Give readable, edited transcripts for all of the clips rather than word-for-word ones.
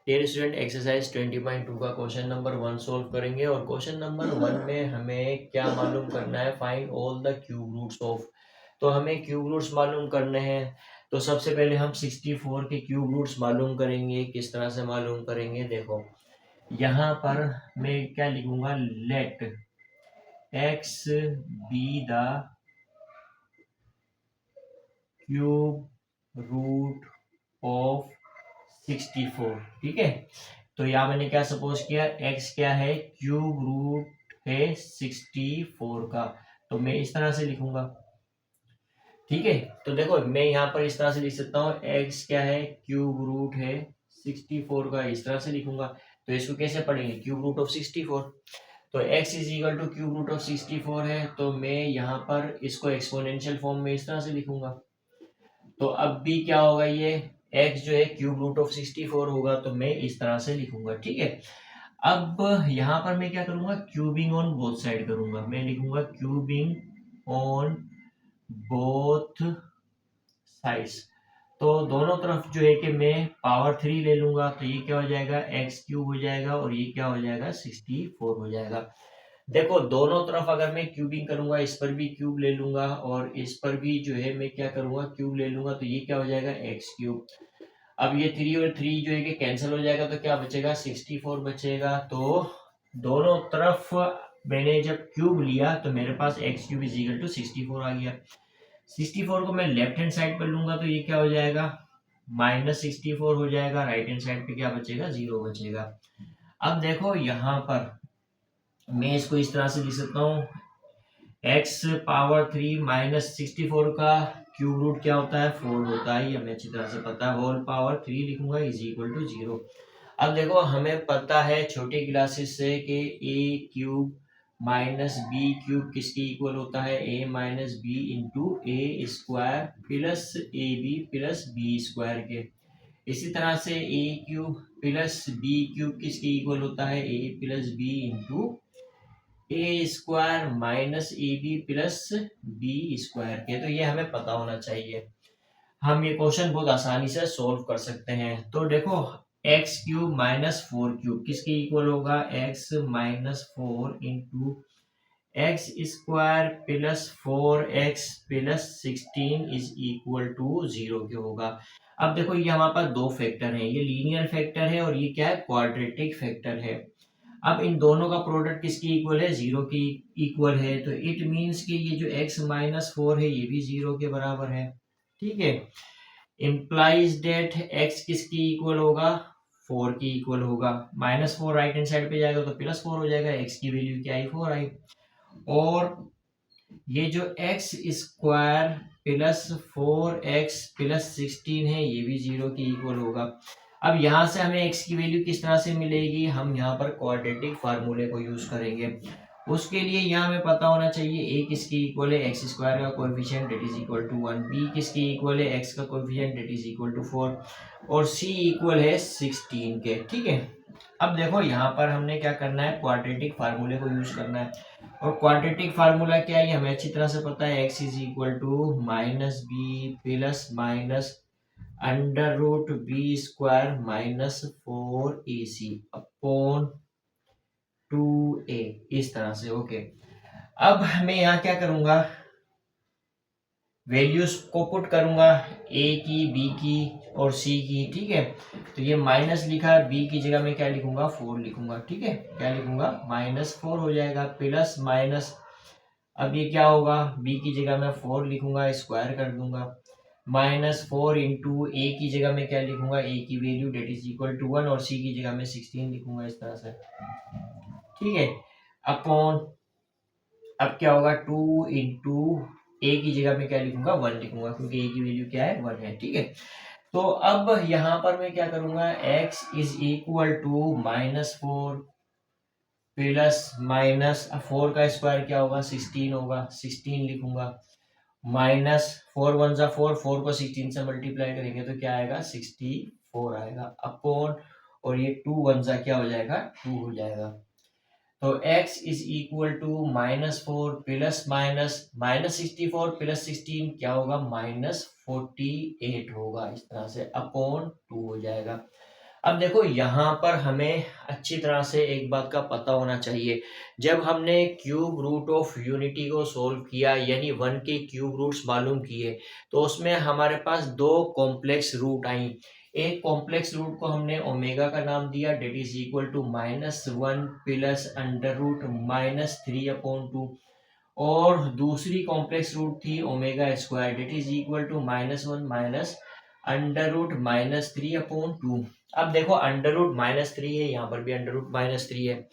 Dear student, exercise 20.2 का question number 1 solve करेंगे। और क्वेश्चन नंबर 1 में हमें क्या मालूम करना है? Find all the cube roots of. तो हमें क्यूब रूट्स मालूम करने हैं। तो सबसे पहले हम 64 के क्यूब रूट्स मालूम करेंगे। किस तरह से मालूम करेंगे? देखो, यहाँ पर मैं क्या लिखूंगा? Let X be the cube root of 64। ठीक है, तो यहाँ मैंने क्या सपोज किया? x क्या है? क्यूब रूट है 64 का। तो मैं इस तरह से लिखूंगा। ठीक है, तो देखो मैं यहाँ पर इस तरह से लिख सकता हूँ, x क्या है? क्यूब रूट है 64 का। इस तरह से लिखूंगा। तो इसको कैसे पढ़ेंगे? Cube root of 64। तो x is equal to cube root of 64 है, तो मैं यहाँ पर इसको एक्सपोनेंशियल फॉर्म में इस तरह से लिखूंगा। तो अब भी क्या होगा? ये x जो है क्यूब रूट ऑफ 64 होगा, तो मैं इस तरह से लिखूंगा। ठीक है, अब यहाँ पर मैं क्या करूंगा? क्यूबिंग ऑन बोथ साइड करूंगा। मैं लिखूंगा क्यूबिंग ऑन बोथ साइड्स। तो दोनों तरफ जो है कि मैं पावर 3 ले लूंगा, तो ये क्या हो जाएगा? एक्स क्यूब हो जाएगा, और ये क्या हो जाएगा? 64 हो जाएगा। देखो, दोनों तरफ अगर मैं क्यूबिंग करूंगा, इस पर भी क्यूब ले लूंगा और इस पर भी जो है मैं क्या करूंगा? क्यूब ले लूंगा, तो ये क्या हो जाएगा? X cube. अब ये 3 और 3 जो है कि कैंसिल हो जाएगा, तो क्या बचेगा? 64 बचेगा। तो दोनों तरफ मैंने जब क्यूब लिया तो मेरे पास X cube is equal to 64 आ गया। 64 को मैं लेफ्ट हैंड साइड पर लूंगा, तो ये क्या हो जाएगा? -64 हो जाएगा। राइट हैंड साइड पे क्या बचेगा? 0 बचेगा। अब देखो, यहाँ पर मैं इसको इस तरह से लिख सकता हूँ, एक्स पावर 3 -64 का क्यूब रूट क्या होता है? 4 होता है। ये हमें अच्छी तरह से पता है। होल पावर 3 लिखूंगा इज इक्वल टू 0। अब देखो, हमें पता है छोटी क्लासेस से कि A cube minus B cube किसके इक्वल होता है? A minus B into A square plus A B plus B square के। इसी तरह से A cube plus B cube किसके इक्वल होता है? A plus B into A square minus A B plus B square के। तो ये हमें पता होना चाहिए। हम ये क्वेश्चन बहुत आसानी से सोल्व कर सकते हैं। तो देखो, एक्स क्यूब माइनस 4 क्यूब किसके इक्वल होगा? X minus 4 into x square plus 4x plus 16 is equal to 0 के होगा। अब देखो, ये हमारे पास दो फैक्टर हैं। ये लीनियर फैक्टर है और ये क्या है? क्वाड्रेटिक फैक्टर है। अब इन दोनों का प्रोडक्ट किसकी इक्वल है? 0 की इक्वल है। तो इट मीन्स कि ये जो x माइनस 4 है, ये भी 0 के बराबर है। ठीक है, इम्प्लाइज डेट x किसकी इक्वल होगा? 4 की इक्वल होगा। -4 राइट हैंड साइड पे जाएगा तो +4 हो जाएगा। x की वैल्यू क्या आई? 4 आई। और ये जो x square plus 4x plus 16 है, ये भी 0 की इक्वल होगा। अब यहाँ से हमें x की वैल्यू किस तरह से मिलेगी? हम यहाँ पर क्वाड्रेटिक फार्मूले को यूज करेंगे। उसके लिए यहाँ हमें पता होना चाहिए a किसकी इक्वल है? एक्स स्क्वायर का coefficient that is equal to 1, b किसकी इक्वल है? x का coefficient that is equal to 4, और c इक्वल है 16 के। ठीक है, अब देखो यहाँ पर हमने क्या करना है? क्वाड्रेटिक फार्मूले को यूज करना है। और क्वाड्रेटिक फार्मूला क्या है? हमें अच्छी तरह से पता है। x is equal to minus b plus minus under root b square minus 4ac upon 2a। इस तरह से। ओके, अब मैं यहाँ क्या करूंगा? वैल्यूज को पुट करूंगा, a की, b की और c की। ठीक है, तो ये माइनस लिखा, b की जगह में क्या लिखूंगा? 4 लिखूंगा। ठीक है, क्या लिखूंगा? -4 हो जाएगा प्लस माइनस। अब ये क्या होगा? b की जगह में 4 लिखूंगा, स्क्वायर कर दूंगा। -4 इंटू ए की जगह में क्या लिखूंगा? a की value that is equal to 1, और c की जगह में 16 लिखूंगा इस तरह से। ठीक है, अपॉन, अब क्या होगा? 2 इंटू ए की जगह में क्या लिखूंगा? 1 लिखूंगा, क्योंकि ए की वैल्यू क्या है? 1 है। ठीक है, तो अब यहाँ पर मैं क्या करूंगा? x is equal to -4 plus minus 4 का स्क्वायर क्या होगा? 16 होगा, 16 लिखूंगा। -4 1 जा 4, 4 को 16 से मल्टीप्लाई करेंगे तो क्या आएगा? 64 आएगा। अपॉन, और ये 2 1 जा क्या हो जाएगा? 2 हो जाएगा। तो x is equal to -4 plus minus 64 plus 16 क्या होगा? -48 होगा। इस तरह से अपॉन 2 हो जाएगा। अब देखो यहाँ पर हमें अच्छी तरह से एक बात का पता होना चाहिए, जब हमने क्यूब रूट ऑफ यूनिटी को सोल्व किया यानी 1 के क्यूब रूट्स मालूम किए, तो उसमें हमारे पास दो कॉम्प्लेक्स रूट आई। एक कॉम्प्लेक्स रूट को हमने ओमेगा का नाम दिया, that is equal to -1 plus under root -3/2, और दूसरी कॉम्प्लेक्स रूट थी omega square, that is equal to -1 minus under root -3/2। अब देखो अंडर रूट -3 है, यहाँ पर भी अंडर रूट -3 है,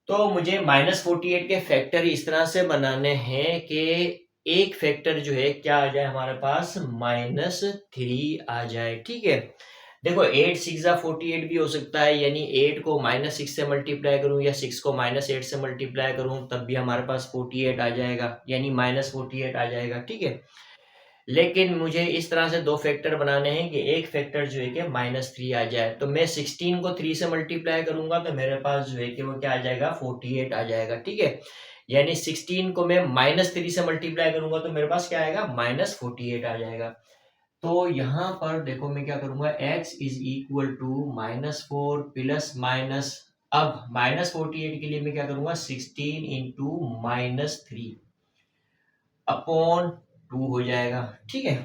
तो मुझे -48 के फैक्टर इस तरह से बनाने हैं कि एक फैक्टर जो है क्या आ जाए हमारे पास, -3 आ जाए। ठीक है, देखो 8 6 48 भी हो सकता है, यानी 8 को -6 से मल्टीप्लाई करूं या 6 को -8 से मल्टीप्लाई करूं तब भी हमारे पास 48 आ जाएगा, यानी -48 आ जाएगा। ठीक है, लेकिन मुझे इस तरह से दो फैक्टर बनाने हैं कि एक फैक्टर जो है कि -3 आ जाए, तो मैं 16 को 3 से मल्टीप्लाई करूंगा तो मेरे पास जो है कि वो क्या आ जाएगा, 48 आ जाएगा। ठीक है, यानी 16 को मैं -3 से मल्टीप्लाई करूंगा तो मेरे पास क्या आएगा, -48 आ जाएगा। तो यहाँ पर देखो मैं क्या करूंगा, x is equal to -4 plus minus, अब -48 के लिए मैं क्या करूंगा, 16 इंटू -3 अपॉन 2 हो जाएगा। ठीक है,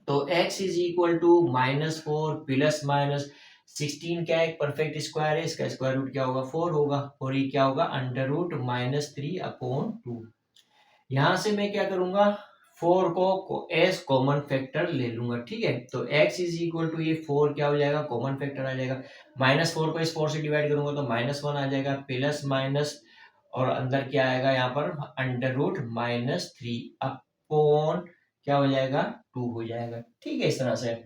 तो x is equal to -4 plus minus 16 क्या है, एक परफेक्ट स्क्वायर है, इसका स्क्वायर रूट क्या होगा, 4 होगा, और ये क्या होगा, अंडर रूट -3/2। यहाँ से मैं क्या करूंगा, 4 को एज कॉमन फैक्टर ले लूंगा। ठीक है, तो x इज इक्वल टू ये 4 क्या हो जाएगा, कॉमन फैक्टर आ जाएगा, -4 को इस 4 से डिवाइड करूंगा तो -1 आ जाएगा, प्लस माइनस और अंदर क्या आएगा यहाँ पर, अंडर रूट -3 अपॉन क्या हो जाएगा, 2 हो जाएगा। ठीक है, इस तरह से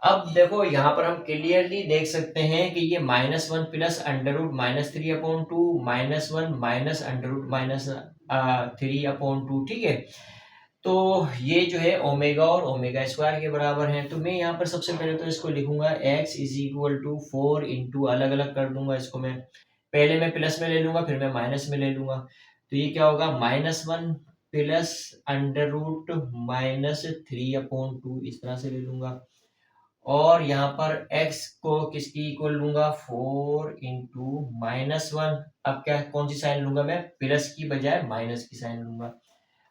अब देखो यहाँ पर हम क्लियरली देख सकते हैं कि ये -1 plus under root -3/2 -1 minus under root -3/2। ठीक है, तो ये जो है ओमेगा और ओमेगा स्क्वायर के बराबर है, तो मैं यहाँ पर सबसे पहले तो इसको लिखूंगा x is equal to 4 into, अलग अलग कर दूंगा इसको, मैं पहले मैं प्लस में ले लूंगा फिर मैं माइनस में ले लूंगा, तो ये क्या होगा, -1 प्लस अंडर रूट -3/2 इस तरह से ले लूंगा, और यहाँ पर x को किसकी इक्वल लूंगा, 4 इंटू -1, अब क्या कौन सी साइन लूंगा मैं, प्लस की बजाय माइनस की साइन लूंगा,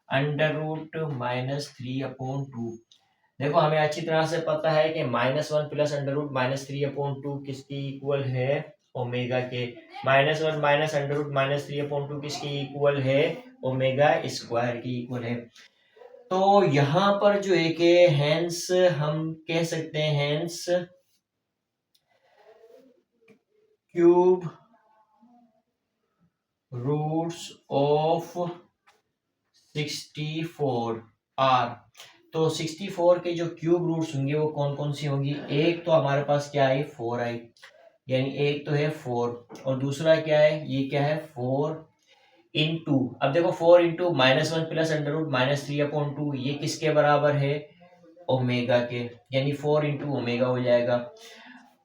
अंडर रूट -3/2। देखो हमें अच्छी तरह से पता है कि -1 प्लस अंडर रूट -3/2 किसकी इक्वल है, ओमेगा के, -1 माइनस अंडर रूट -3/2 किसकी इक्वल है, ओमेगा स्क्वायर की इक्वल है। तो यहाँ पर जो है कि हेंस हम कह सकते हैं, hence cube roots of 64 are, तो 64 के जो क्यूब रूट्स होंगे वो कौन कौन सी होंगी, एक तो हमारे पास क्या है, 4 आई, यानी एक तो है 4, और दूसरा क्या है, ये क्या है, 4 इंटू, अब देखो 4 इंटू -1 प्लस अंडर रूट -3/2 ये किसके बराबर है, ओमेगा के, यानी 4 इंटू ओमेगा हो जाएगा,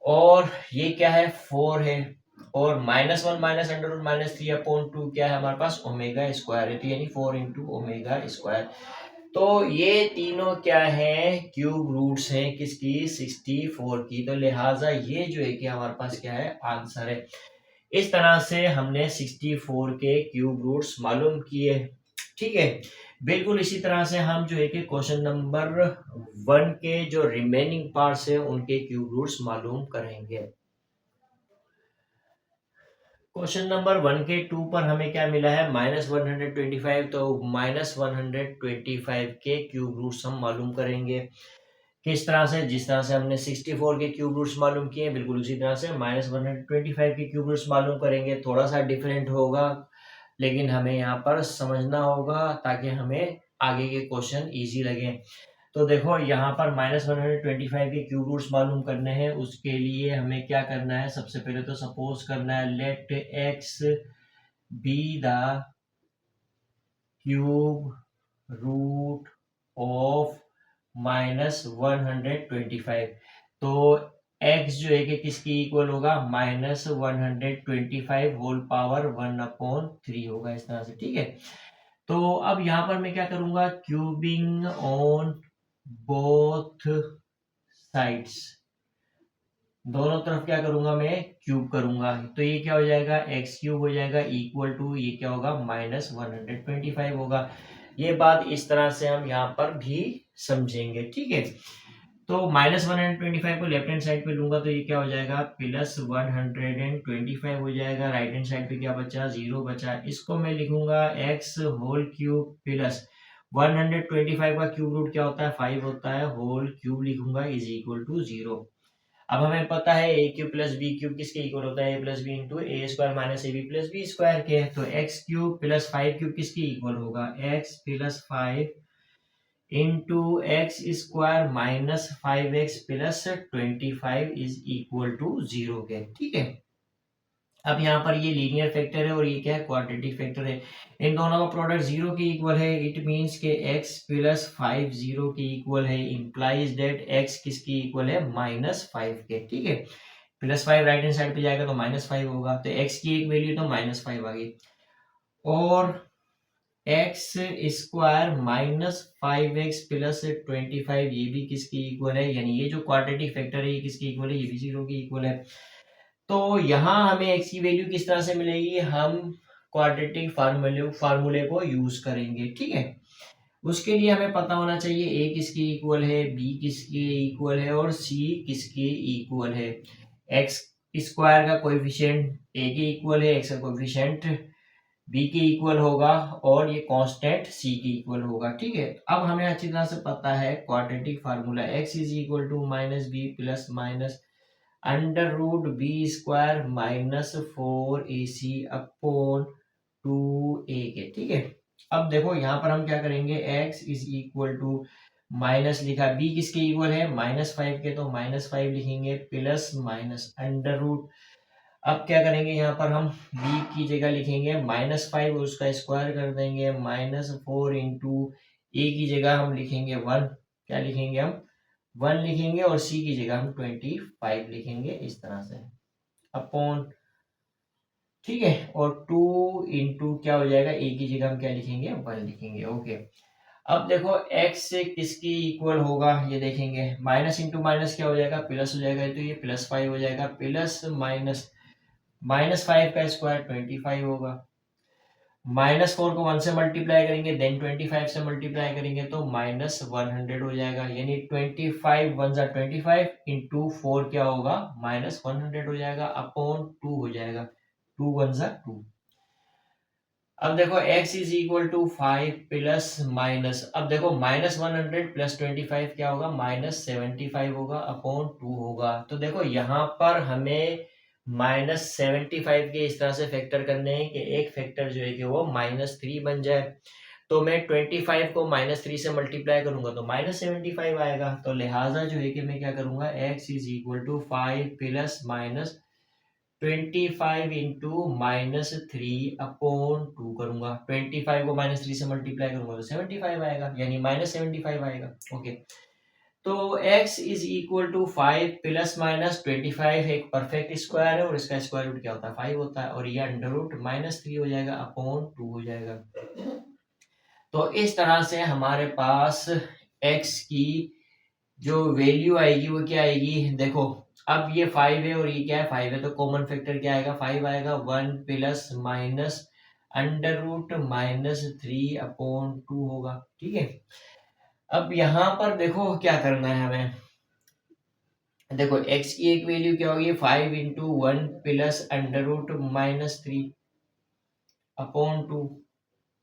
और ये क्या है, 4 है, और -1 माइनस अंडर रूट -3/2 क्या है हमारे पास, ओमेगा स्क्वायर है, तो यानी 4 इंटू ओमेगा स्क्वायर। तो ये तीनों क्या है, क्यूब रूट्स हैं किसकी, 64 की, तो लिहाजा ये जो है कि हमारे पास क्या है, आंसर है। इस तरह से हमने 64 के क्यूब रूट्स मालूम किए। ठीक है, बिल्कुल इसी तरह से हम जो है कि क्वेश्चन नंबर 1 के जो रिमेनिंग पार्ट्स है उनके क्यूब रूट्स मालूम करेंगे। क्वेश्चन नंबर 1 के 2 पर हमें क्या मिला है, -125, तो -125 के क्यूब रूट्स हम मालूम करेंगे। किस तरह से, जिस तरह से हमने 64 के क्यूब रूट्स मालूम किए बिल्कुल उसी तरह से -125 के क्यूब रूट्स मालूम करेंगे, थोड़ा सा डिफरेंट होगा लेकिन हमें यहाँ पर समझना होगा ताकि हमें आगे के क्वेश्चन इजी लगे। तो देखो यहाँ पर -125 के क्यूब रूट्स मालूम करने हैं, उसके लिए हमें क्या करना है, सबसे पहले तो सपोज करना है let x be the cube root of -125, तो x जो है कि किसकी इक्वल होगा, -125 होल पावर 1/3 होगा, इस तरह से। ठीक है, तो अब यहाँ पर मैं क्या करूंगा, क्यूबिंग ऑन बोथ साइड्स, दोनों तरफ क्या करूंगा मैं, क्यूब करूंगा, तो ये क्या हो जाएगा, एक्स क्यूब हो जाएगा इक्वल टू ये क्या होगा, -125 होगा। ये बात इस तरह से हम यहाँ पर भी समझेंगे, ठीक है। तो -125 को लेफ्ट हैंड साइड पे लूंगा तो ये क्या हो जाएगा, +125 हो जाएगा। राइट हैंड साइड पे क्या बचा, 0 बचा। इसको मैं लिखूंगा एक्स होल क्यूब प्लस 125 का क्यूब रूट क्या होता है, 5 होता है, होल क्यूब लिखूंगा इज इक्वल टू 0। अब हमें पता है ए क्यूब प्लस बी क्यूब किसके इक्वल होता है, A plus B into A square minus A B plus B square के। तो एक्स क्यूब प्लस 5 क्यूब किसके इक्वल होगा, x plus 5 into x square minus 5x plus 25 is equal to 0 के, ठीक है। अब यहाँ पर ये लीनियर फैक्टर है और ये क्या है, क्वाड्रेटिक फैक्टर है। इन दोनों का प्रोडक्ट 0 के इक्वल है। इट मींस के x प्लस 5 0 के इक्वल है, इंप्लाइज दैट x किसकी इक्वल है, -5 के, ठीक है। +5 राइट हैंड साइड पे जाएगा तो -5 होगा, तो x की एक वैल्यू तो -5 आ गई, और x square minus 5x plus 25 ये भी किसकी इक्वल है, यानी ये जो क्वाड्रेटिक फैक्टर है ये किसकी इक्वल है, ये भी 0 की इक्वल है। तो यहाँ हमें x की वैल्यू किस तरह से मिलेगी, हम क्वाड्रेटिक फार्मूले को यूज करेंगे, ठीक है। उसके लिए हमें पता होना चाहिए a किसकी इक्वल है, b किसकी इक्वल है और c किसके इक्वल है। x स्क्वायर का कोएफिशिएंट a के इक्वल है, x का कोएफिशिएंट b के इक्वल होगा और ये कांस्टेंट c के इक्वल होगा, ठीक है। अब हमें अच्छी तरह से पता है quadratic formula, x is equal to minus b plus minus under root b square minus 4ac upon 2a के, ठीक है। अब देखो यहाँ पर हम क्या करेंगे, x is equal to minus लिखा, b किसके इक्वल है, -5 के, तो -5 लिखेंगे प्लस माइनस अंडर रूट। अब क्या करेंगे, यहाँ पर हम b की जगह लिखेंगे -5 उसका स्क्वायर कर देंगे, -4 इंटू a की जगह हम लिखेंगे 1, क्या लिखेंगे हम 1 लिखेंगे, और c की जगह हम 25 लिखेंगे, इस तरह से अपॉन, ठीक है। और 2 इंटू क्या हो जाएगा, a की जगह हम क्या लिखेंगे 1 लिखेंगे, ओके। अब देखो x से किसकी इक्वल होगा, ये देखेंगे, माइनस इंटू माइनस क्या हो जाएगा, प्लस हो जाएगा, तो ये +5 हो जाएगा, प्लस माइनस -5 का स्क्वायर 25 होगा, -4 को 1 से मल्टीप्लाई करेंगे, देन 25 से मल्टीप्लाई करेंगे तो -100 हो जाएगा, यानी 25 1 जा 25 इंटू 4 क्या होगा, -100 हो जाएगा, अपॉन 2 हो जाएगा, 2 1 जा 2। अब देखो x is equal to 5 plus minus, अब देखो -100 प्लस 25 क्या होगा, -75 होगा, अपॉन 2 होगा। तो देखो यहाँ पर हमें -75 के इस तरह से फैक्टर करने हैं कि एक फैक्टर जो है कि वो -3 बन जाए। तो मैं 25 को -3 से मल्टीप्लाई करूंगा तो -75 आएगा, तो लिहाजा जो है कि मैं क्या करूंगा, x is equal to 5 plus minus 25 into -3 upon 2 करूंगा, 25 को -3 से मल्टीप्लाई करूंगा तो 75 आएगा, यानी -75 आएगा, ओके। तो x is equal to 5 plus minus 25 एक परफेक्ट स्क्वायर है और इसका स्क्वायर रूट क्या होता है, 5 होता है, और ये अंडर रूट -3 हो जाएगा, अपॉन 2 हो जाएगा। तो इस तरह से हमारे पास x की जो वैल्यू आएगी वो क्या आएगी, देखो अब ये 5 है और ये क्या है 5 है, तो कॉमन फैक्टर क्या आएगा, 5 आएगा, 1 plus minus under root -3 upon 2 होगा, ठीक है। अब यहाँ पर देखो क्या करना है हमें, देखो x की एक वैल्यू क्या होगी, 5 into 1 plus under root -3 upon 2,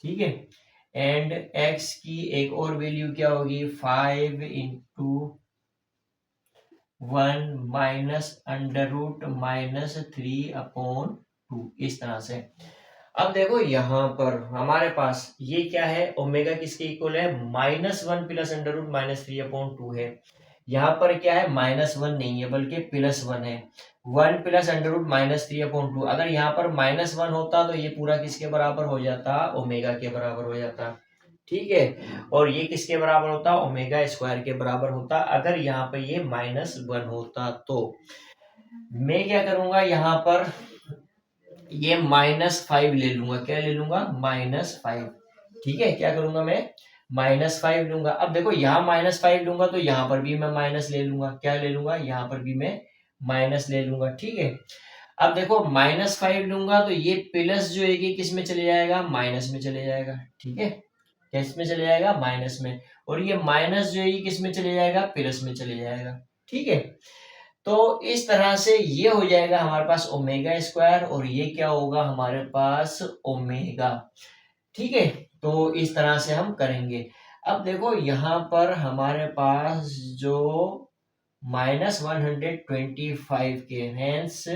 ठीक है। एंड x की एक और वैल्यू क्या होगी, 5 into 1 minus under root -3 upon 2, इस तरह से। अब देखो यहाँ पर हमारे पास ये क्या है, ओमेगा किसके इक्वल है, -1 प्लस अंडर रूट -3 अपॉन 2 है। यहाँ पर क्या है, -1 नहीं है बल्कि +1 है, 1 प्लस अंडर रूट -3 अपॉन 2। अगर यहाँ पर -1 होता तो ये पूरा किसके बराबर हो जाता, ओमेगा के बराबर हो जाता, ठीक है। और ये किसके बराबर होता, ओमेगा स्क्वायर के बराबर होता, अगर यहाँ पर ये -1 होता। तो मैं क्या करूंगा, यहाँ पर ये -5 ले लूंगा, क्या ले लूंगा, -5, ठीक है। क्या करूंगा मैं, -5 लूंगा। अब देखो यहाँ -5 लूंगा तो यहाँ पर भी मैं माइनस ले लूंगा, क्या ले लूंगा, यहाँ पर भी मैं माइनस ले लूंगा, ठीक है। अब देखो -5 लूंगा तो ये प्लस जो है कि किस में चले जाएगा, माइनस में चले जाएगा, ठीक है। किस में चले जाएगा, माइनस में। और ये माइनस जो है ये किस में चले जाएगा, प्लस में चले जाएगा, ठीक है। तो इस तरह से ये हो जाएगा हमारे पास ओमेगा स्क्वायर, और ये क्या होगा हमारे पास ओमेगा, ठीक है। तो इस तरह से हम करेंगे। अब देखो यहाँ पर हमारे पास जो -125 के hence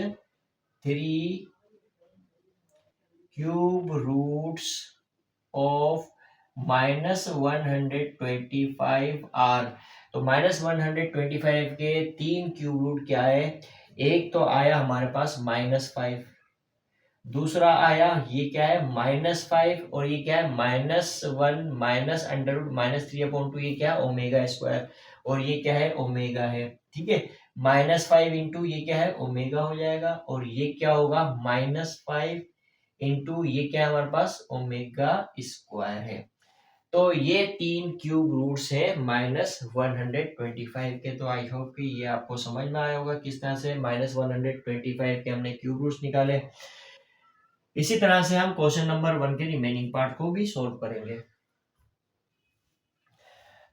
3 cube roots of -125 are. तो -125 के 3 क्यूब रूट क्या है, एक तो आया हमारे पास -5, दूसरा आया ये क्या है -5, और ये क्या है -1 माइनस अंडर रूट -3/2, ये क्या है ओमेगा स्क्वायर, और ये क्या है ओमेगा है, ठीक है। -5 इंटू ये क्या है ओमेगा हो जाएगा, और ये क्या होगा -5 इंटू ये क्या है हमारे पास ओमेगा स्क्वायर है। तो ये 3 क्यूब रूट्स है -125 के। तो आई होप कि ये आपको समझ में आया होगा किस तरह से -125 के हमने क्यूब रूट्स निकाले। इसी तरह से हम क्वेश्चन नंबर 1 के रिमेनिंग पार्ट को भी सोल्व करेंगे।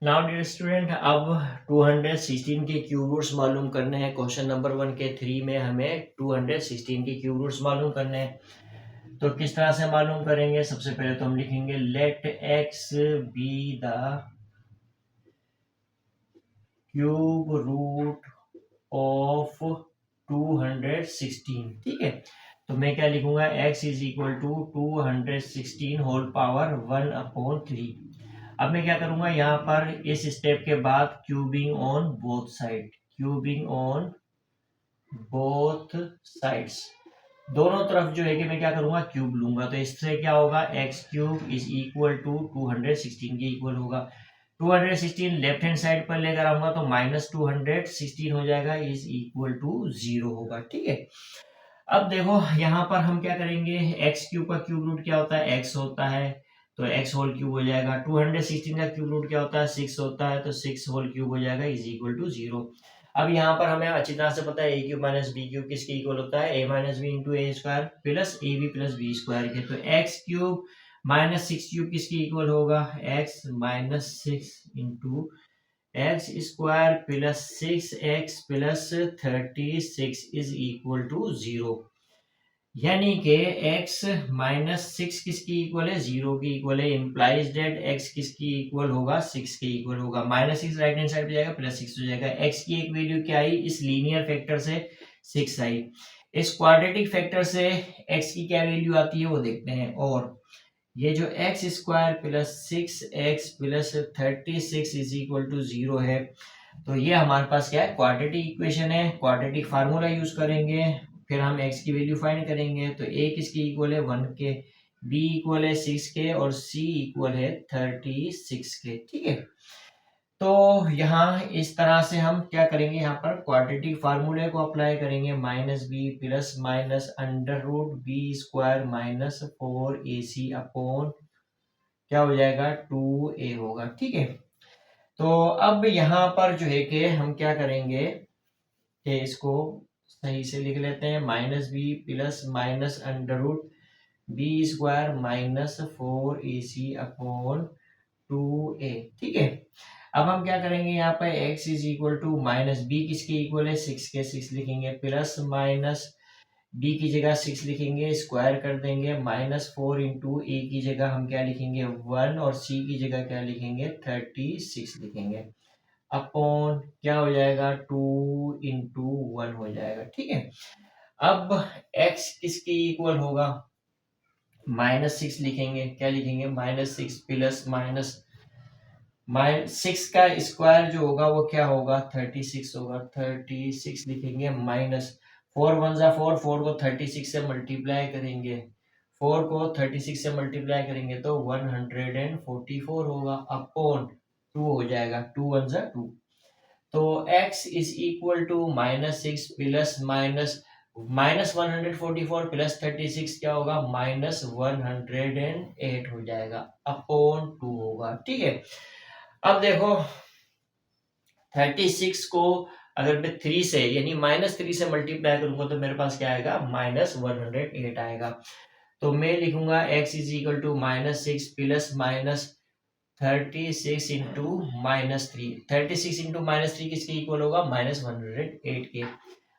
नाउ डियर स्टूडेंट, अब 216 के क्यूब रूट्स मालूम करने हैं। क्वेश्चन नंबर 1 के 3 में हमें 216 के क्यूब रूट्स मालूम करने हैं। तो किस तरह से मालूम करेंगे, सबसे पहले तो हम लिखेंगे let x be the cube root of 216, ठीक है। तो मैं क्या लिखूंगा, x is equal to 216 whole power 1/3। अब मैं क्या करूंगा, यहाँ पर इस स्टेप के बाद cubing on both side, cubing on both sides, दोनों तरफ जो है कि मैं क्या करूंगा क्यूब लूंगा। तो इससे क्या होगा, x cube is equal to 216 के इक्वल होगा। 216 लेफ्ट हैंड साइड पर लेकर आऊंगा तो -216 हो जाएगा, इज इक्वल टू 0 होगा, ठीक है। अब देखो यहाँ पर हम क्या करेंगे, एक्स क्यूब का क्यूब रूट क्या होता है, एक्स होता है, तो एक्स होल क्यूब हो जाएगा। 216 का क्यूब रूट क्या होता है, 6 होता है, तो 6 होल क्यूब हो जाएगा, इज इक्वल टू 0। अब यहाँ पर हमें अच्छी तरह से पता है ए क्यूब माइनस बी क्यूब किसके इक्वल होता है, A minus B into A square plus A B plus B square के। तो एक्स क्यूब माइनस 6 क्यूब किसके इक्वल होगा, X minus 6 into x square plus 6x plus 36 is equal to 0। यानी कि x minus 6 किसकी equal है, 0 की equal है। इम्प्लाइज डेट x किसकी इक्वल होगा, 6 के इक्वल होगा। -6 राइट हैंड साइड पे जाएगा, +6 हो जाएगा। x की एक वैल्यू क्या आई, इस लीनियर फैक्टर से 6 आई। इस क्वाड्रेटिक फैक्टर से x की क्या वैल्यू आती है वो देखते हैं। और ये जो x square plus 6x plus 36 is equal to 0 है, तो ये हमारे पास क्या है, क्वाड्रेटिक इक्वेशन है। क्वाड्रेटिक फार्मूला यूज करेंगे, फिर हम x की वैल्यू फाइंड करेंगे। तो a किसकी इक्वल है, 1 के, b इक्वल है 6 के, और c इक्वल है 36 के, ठीक है। तो यहाँ इस तरह से हम क्या करेंगे, यहाँ पर क्वाड्रेटिक फार्मूले को अप्लाई करेंगे, -b plus minus under root b square minus 4ac upon क्या हो जाएगा 2a होगा, ठीक है। तो अब यहाँ पर जो है कि हम क्या करेंगे कि इसको सही से लिख लेते हैं, -b plus minus under root b square minus 4ac upon 2a, ठीक है। अब हम क्या करेंगे, यहाँ पर x is equal to -b किसके इक्वल है, 6 के, 6 लिखेंगे, प्लस माइनस b की जगह 6 लिखेंगे, स्क्वायर कर देंगे, -4 इंटू a की जगह हम क्या लिखेंगे 1, और c की जगह क्या लिखेंगे 36 लिखेंगे, अपॉन क्या हो जाएगा 2 इंटू 1 हो जाएगा, ठीक है। अब x किसके इक्वल होगा, -6 लिखेंगे, क्या लिखेंगे -6 प्लस माइनस 6 का स्क्वायर जो होगा वो क्या होगा 36 होगा, 36 लिखेंगे, माइनस 4 1 जा 4, 4 को 36 से मल्टीप्लाई करेंगे, 4 को 36 से मल्टीप्लाई करेंगे तो 144 होगा, अपॉन 2 हो जाएगा, 2 1 जा 2। तो x is equal to -6 plus -144 plus 36 क्या होगा, -108 हो जाएगा, अपॉन 2 होगा, ठीक है। अब देखो 36 को अगर मैं 3 से यानी -3 से मल्टीप्लाई करूंगा तो मेरे पास क्या आएगा, -108 आएगा। तो मैं लिखूंगा x is equal to -6 plus -36 into -3। 36 into -3 किसके इक्वल होगा, -108 के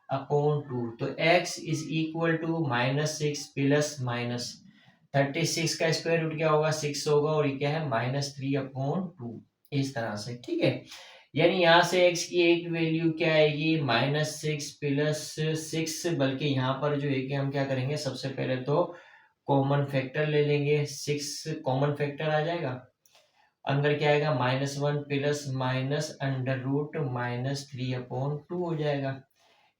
अपॉन 2। तो x is equal to -6 plus -36 का स्क्वायर रूट क्या होगा, 6 होगा, और ये क्या है, -3 अपॉन 2, इस तरह से। ठीक है, यानी यहाँ से x की एक वैल्यू क्या आएगी, -6 प्लस 6, बल्कि यहाँ पर जो है कि हम क्या करेंगे, सबसे पहले तो कॉमन फैक्टर ले लेंगे। 6 कॉमन फैक्टर आ जाएगा, अंदर क्या आएगा, -1 plus minus under root -3 upon 2 हो जाएगा।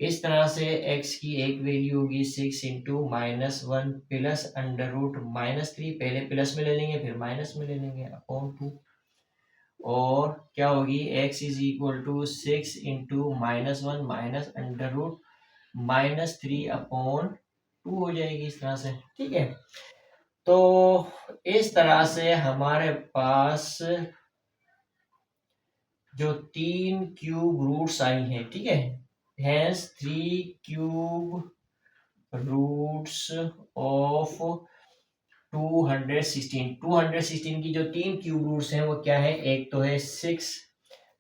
इस तरह से x की एक वैल्यू होगी 6 इंटू -1 प्लस अंडर रूट -3, पहले प्लस में ले लेंगे फिर माइनस में ले लेंगे, अपॉन 2। और क्या होगी, x is equal to 6 into -1 minus under root -3 upon 2 हो जाएगी, इस तरह से। ठीक है, तो इस तरह से हमारे पास जो 3 क्यूब रूट्स आई हैं, ठीक है, हैंस 3 क्यूब रूट्स ऑफ 216 की जो 3 क्यूब रूट्स हैं वो क्या है, एक तो है 6,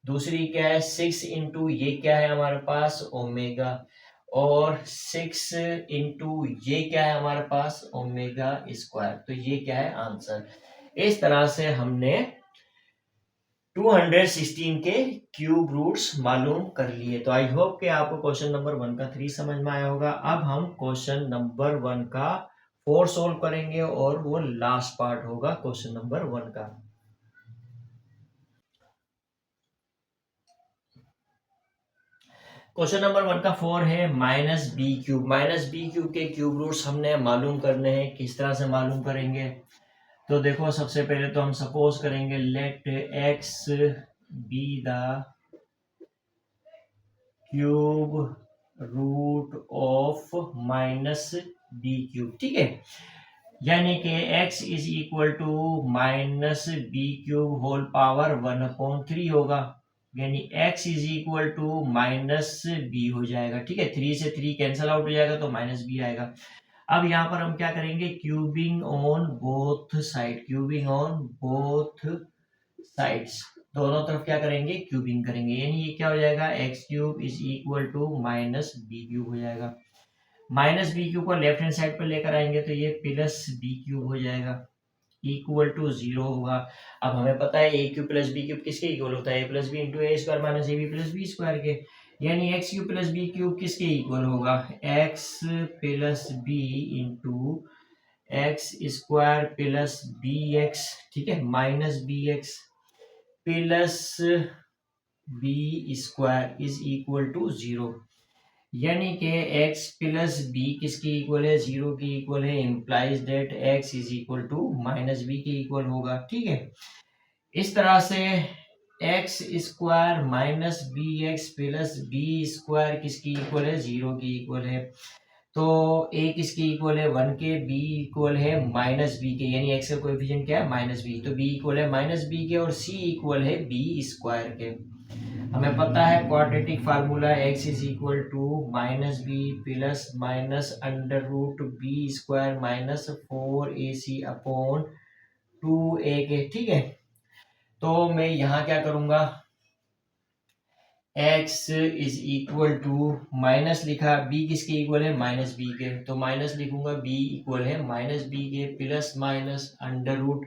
दूसरी क्या है 6 इंटू ये क्या है हमारे पास, ओमेगा, और 6 इंटू ये क्या है हमारे पास, ओमेगा स्क्वायर। तो ये क्या है, आंसर। इस तरह से हमने 216 के क्यूब रूट्स मालूम कर लिए। तो आई होप कि आपको क्वेश्चन नंबर 1 का 3 समझ में आया होगा। अब हम क्वेश्चन नंबर 1 का 4 सोल्व करेंगे, और वो लास्ट पार्ट होगा क्वेश्चन नंबर 1 का। क्वेश्चन नंबर 1 का 4 है -b क्यूब। -b क्यूब के क्यूब रूट्स हमने मालूम करने हैं। किस तरह से मालूम करेंगे, तो देखो, सबसे पहले तो हम सपोज करेंगे let x be the cube root of -b cube. ठीक है, यानी कि x is equal to -b cube whole power 1/3 होगा, यानी x is equal to -b हो जाएगा। ठीक है, 3 से 3 कैंसल आउट हो जाएगा तो -b आएगा। अब यहाँ पर हम क्या करेंगे, cubing on both side, cubing on both sides, दोनों तरफ क्या करेंगे, क्यूबिंग करेंगे, यानी ये क्या हो जाएगा, x cube is equal to -b cube हो जाएगा। -b क्यूब को लेफ्ट हैंड साइड पर लेकर आएंगे तो ये +b क्यूब हो जाएगा, इक्वल टू 0 होगा। अब हमें पता है ए क्यूब प्लस बी क्यूब किसके इक्वल होता है, a plus B into A square minus A B plus B square के, यानी x cube plus B cube किसके इक्वल होगा, x plus B into x square plus b x, ठीक है, minus b x plus B square is equal to 0, यानी कि x plus b किसकी equal है, 0 की इक्वल है, implies that x is equal to -b की इक्वल होगा। ठीक है, इस तरह से x square minus b x plus B square किसकी इक्वल है, 0 की इक्वल है। तो a किसकी इक्वल है, 1 के, b इक्वल है -b के, यानी x का कोएफिशिएंट क्या है, -b, तो b इक्वल है -b के, और c इक्वल है b स्क्वायर के। हमें पता है quadratic formula x is equal to -b plus minus under root b square minus 4ac upon 2a के। ठीक है, तो मैं यहाँ क्या करूंगा, x is equal to minus लिखा, b किसके इक्वल है, -b के, तो माइनस लिखूंगा, b इक्वल है -b के, plus minus under root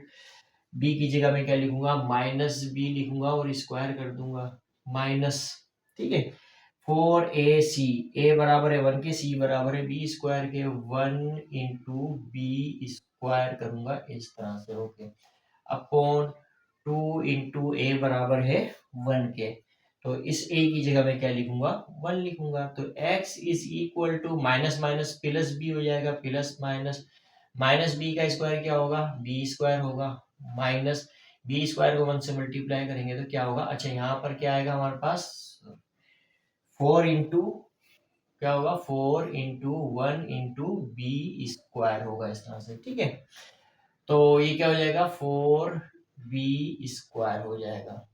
b की जगह मैं क्या लिखूंगा, -b लिखूंगा और स्क्वायर कर दूंगा, माइनस, ठीक है, 4ac, a बराबर है 1 के, c बराबर है b स्क्वायर के, 1 इंटू बी स्क्वायर करूंगा इस तरह से, ओके, अपॉन 2 इंटू ए बराबर है 1 के, तो इस a की जगह मैं क्या लिखूंगा, 1 लिखूंगा। तो x is equal to minus minus plus b हो जाएगा, प्लस माइनस b का स्क्वायर क्या होगा, b स्क्वायर होगा, माइनस b स्क्वायर को 1 से मल्टीप्लाई करेंगे तो क्या होगा, अच्छा यहाँ पर क्या आएगा हमारे पास, 4 इंटू क्या होगा, 4 इंटू 1 इंटू बी स्क्वायर होगा, इस तरह से। ठीक है, तो ये क्या हो जाएगा, 4b स्क्वायर हो जाएगा।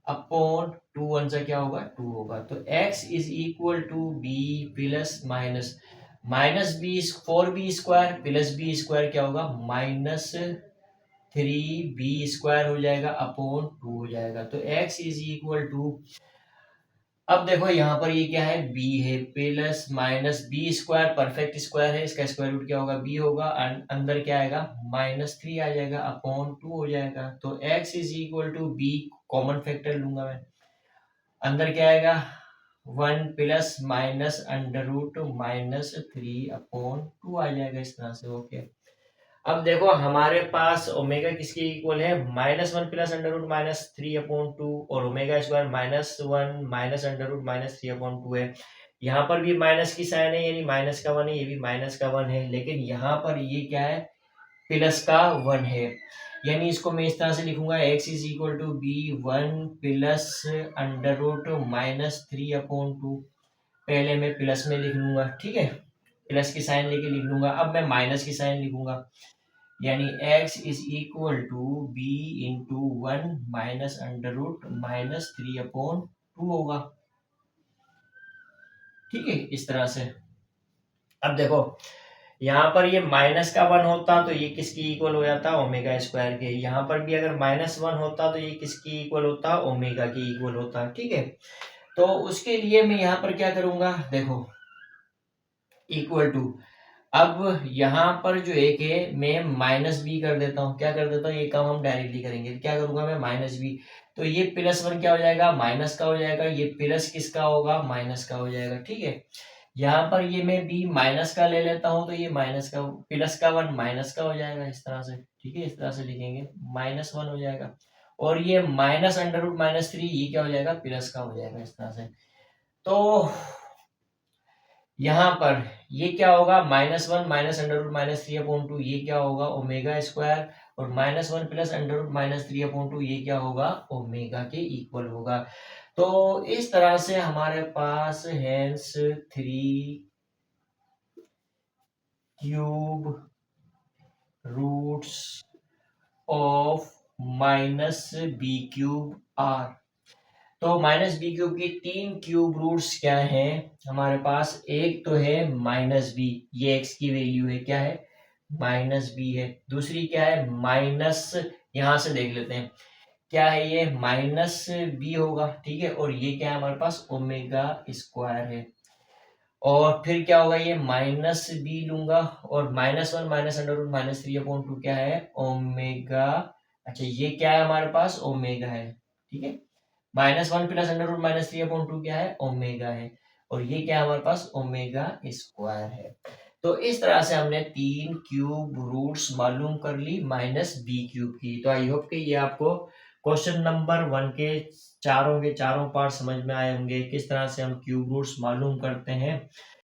अपॉन 2 वन से क्या होगा 2 होगा। तो x is equal to b plus minus minus b 4b square plus B square क्या होगा माइनस 3b स्क्वायर हो जाएगा अपॉन 2 हो जाएगा। तो x इज इक्वल टू, अब देखो यहाँ पर ये क्या है b है plus minus b square perfect square है, इसका स्क्वायर रूट क्या होगा b होगा, अंदर क्या आएगा -3 आ जाएगा अपॉन 2 हो जाएगा। तो x is equal to b, common factor लूंगा मैं, अंदर क्या आएगा 1 plus minus under root -3 upon 2 आ जाएगा इस तरह से। ओके, अब देखो हमारे पास ओमेगा किसके इक्वल है -1 प्लस अंडर रूट -3 अपॉन 2 और omega square -1 minus under root -3 upon 2 है। यहाँ पर भी माइनस की साइन है यानी माइनस का 1 है, ये भी माइनस का 1 है, लेकिन यहाँ पर ये क्या है प्लस का 1 है, यानी इसको मैं इस तरह से लिखूंगा x is equal to b 1 plus under root -3 upon 2। पहले मैं प्लस में लिख लूंगा, ठीक है, प्लस की साइन लेके लिख लूंगा। अब मैं माइनस की साइन लिखूंगा, यानी x is equal to b into 1 minus under root -3 upon 2 होगा, ठीक है, इस तरह से। अब देखो यहाँ पर ये माइनस का 1 होता तो ये किसकी इक्वल हो जाता ओमेगा स्क्वायर के, यहाँ पर भी अगर -1 होता तो ये किसकी इक्वल होता ओमेगा की इक्वल होता, ठीक है। तो उसके लिए मैं यहाँ पर क्या करूंगा, देखो इक्वल टू, अब यहाँ पर जो एक है मैं माइनस बी कर देता हूँ, क्या कर देता हूँ, ये काम हम डायरेक्टली करेंगे, क्या करूंगा मैं माइनस बी, तो ये +1 क्या हो जाएगा माइनस का हो जाएगा, ये प्लस किसका होगा माइनस का हो जाएगा, ठीक है। यहाँ पर ये मैं बी माइनस का ले लेता हूँ तो ये माइनस का प्लस का 1 माइनस का हो जाएगा इस तरह से, ठीक है, इस तरह से लिखेंगे -1 हो जाएगा, और ये माइनस अंडर रूट -3 ये क्या हो जाएगा प्लस का हो जाएगा इस तरह से। तो यहाँ पर ये क्या होगा -1 माइनस अंडर रूट -3 अपॉन 2 ये क्या होगा ओमेगा स्क्वायर, और -1 प्लस अंडर रूट -3 अपॉन 2 ये क्या होगा ओमेगा के इक्वल होगा। तो इस तरह से हमारे पास hence 3 cube roots of -b cube are. तो -b क्यूब की 3 क्यूब रूट्स क्या हैं हमारे पास, एक तो है -b, ये x की वैल्यू है, क्या है -b है। दूसरी क्या है माइनस, यहां से देख लेते हैं क्या है, ये -b होगा, ठीक है, और ये क्या है हमारे पास ओमेगा स्क्वायर है। और फिर क्या होगा ये -b लूंगा, और -1 माइनस अंडर रूट -3 अपॉन 2 क्या है ओमेगा, अच्छा ये क्या है हमारे पास ओमेगा है, ठीक है, -1 प्लस अंडर रूट -3 अपॉन 2 क्या है ओमेगा है, और ये क्या है हमारे पास ओमेगा स्क्वायर है। तो इस तरह से हमने 3 क्यूब रूट्स मालूम कर ली -b क्यूब की। तो आई होप कि ये आपको क्वेश्चन नंबर 1 के चारों पार्ट समझ में आए होंगे, किस तरह से हम क्यूब रूट्स मालूम करते हैं।